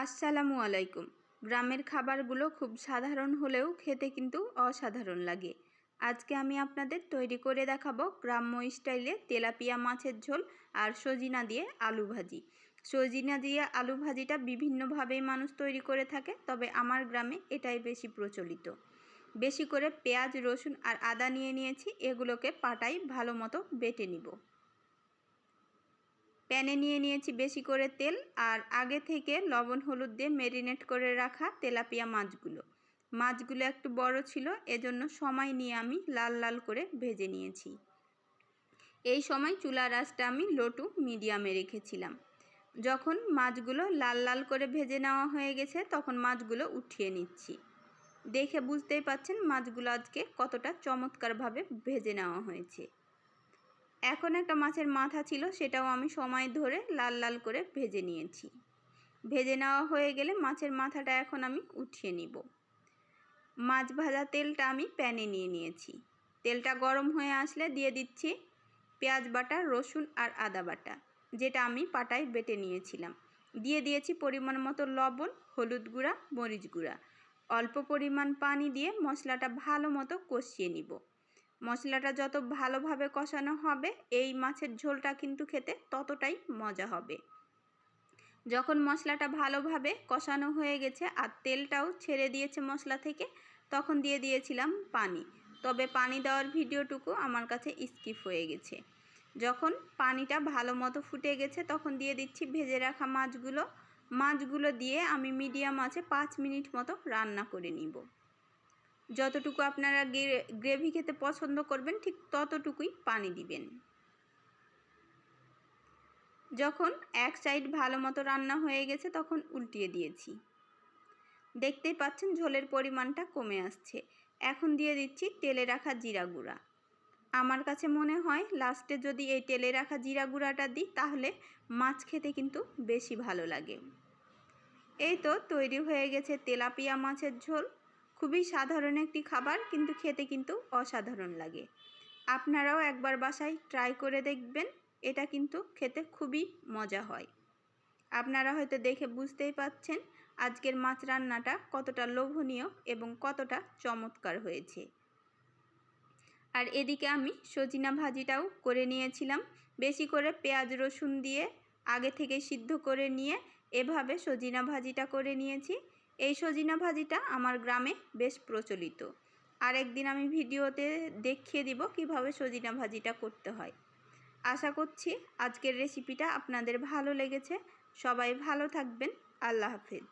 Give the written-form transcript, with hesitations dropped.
আসসালামু আলাইকুম। গ্রামের খাবারগুলো খুব সাধারণ হলেও খেতে কিন্তু অসাধারণ লাগে। আজকে আমি আপনাদের তৈরি করে দেখাবো গ্রাম্য স্টাইলে তেলাপিয়া মাছের ঝোল আর সজিনা দিয়ে আলু ভাজি। সজিনা দিয়ে আলু ভাজিটা বিভিন্নভাবেই মানুষ তৈরি করে থাকে, তবে আমার গ্রামে এটাই বেশি প্রচলিত। বেশি করে পেঁয়াজ, রসুন আর আদা নিয়েছি, এগুলোকে পাটায় ভালো মতো বেটে নিব। প্যানে নিয়েছি বেশি করে তেল আর আগে থেকে লবণ হলুদ দিয়ে ম্যারিনেট করে রাখা তেলাপিয়া মাছগুলো একটু বড় ছিল, এজন্য সময় নিয়ে আমি লাল লাল করে ভেজে নিয়েছি। এই সময় চুলার আঁচটা আমি লো টু মিডিয়ামে রেখেছিলাম। যখন মাছগুলো লাল লাল করে ভেজে নেওয়া হয়ে গেছে, তখন মাছগুলো উঠিয়ে নিচ্ছি। দেখে বুঝতেই পাচ্ছেন মাছগুলো আজকে কতটা চমৎকারভাবে ভেজে নেওয়া হয়েছে। এখন একটা মাছের মাথা ছিল, সেটাও আমি সময় ধরে লাল লাল করে ভেজে নিয়েছি। ভেজে নেওয়া হয়ে গেলে মাছের মাথাটা এখন আমি উঠিয়ে নিব। মাছ ভাজা তেলটা আমি প্যানে নিয়েছি। তেলটা গরম হয়ে আসলে দিয়ে দিচ্ছি পেঁয়াজ বাটা, রসুন আর আদা বাটা, যেটা আমি পাটায় বেটে নিয়েছিলাম। দিয়ে দিয়েছি পরিমাণ মতো লবণ, হলুদ গুঁড়া, মরিচ গুঁড়া। অল্প পরিমাণ পানি দিয়ে মশলাটা ভালো মতো কষিয়ে নিব। মশলাটা যত ভালোভাবে কষানো হবে, এই মাছের ঝোলটা কিন্তু খেতে ততটাই মজা হবে। যখন মশলাটা ভালোভাবে কষানো হয়ে গেছে আর তেলটাও ছেড়ে দিয়েছে মশলা থেকে, তখন দিয়ে দিয়েছিলাম পানি। তবে পানি দেওয়ার ভিডিওটুকু আমার কাছে স্কিপ হয়ে গেছে। যখন পানিটা ভালো মতো ফুটে গেছে, তখন দিয়ে দিচ্ছি ভেজে রাখা মাছগুলো দিয়ে আমি মিডিয়াম আঁচে 5 মিনিট মতো রান্না করে নিব। যতটুকু আপনারা গ্রেভি খেতে পছন্দ করবেন, ঠিক ততটুকুই পানি দিবেন। যখন এক সাইড ভালো মতো রান্না হয়ে গেছে, তখন উল্টিয়ে দিয়েছি। দেখতেই পাচ্ছেন ঝোলের পরিমাণটা কমে আসছে। এখন দিয়ে দিচ্ছি তেলে রাখা জিরা গুঁড়া। আমার কাছে মনে হয় লাস্টে যদি এই তেলে রাখা জিরা গুঁড়াটা দিই, তাহলে মাছ খেতে কিন্তু বেশি ভালো লাগে। এই তো তৈরি হয়ে গেছে তেলাপিয়া মাছের ঝোল। খুবই সাধারণ একটি খাবার, কিন্তু খেতে কিন্তু অসাধারণ লাগে। আপনারাও একবার বাসায় ট্রাই করে দেখবেন, এটা কিন্তু খেতে খুবই মজা হয়। আপনারা হয়তো দেখে বুঝতেই পাচ্ছেন আজকের মাছ রান্নাটা কতটা লোভনীয় এবং কতটা চমৎকার হয়েছে। আর এদিকে আমি সজিনা ভাজিটাও করে নিয়েছিলাম। বেশি করে পেঁয়াজ রসুন দিয়ে আগে থেকে সিদ্ধ করে নিয়ে এভাবে সজিনা ভাজিটা করে নিয়েছি। এই সজিনা ভাজিটা আমার গ্রামে বেশ প্রচলিত। আরেকদিন আমি ভিডিওতে দেখিয়ে দিব কিভাবে সজিনা ভাজিটা করতে হয়। আশা করছি আজকের রেসিপিটা আপনাদের ভালো লেগেছে। সবাই ভালো থাকবেন। আল্লাহ হাফেজ।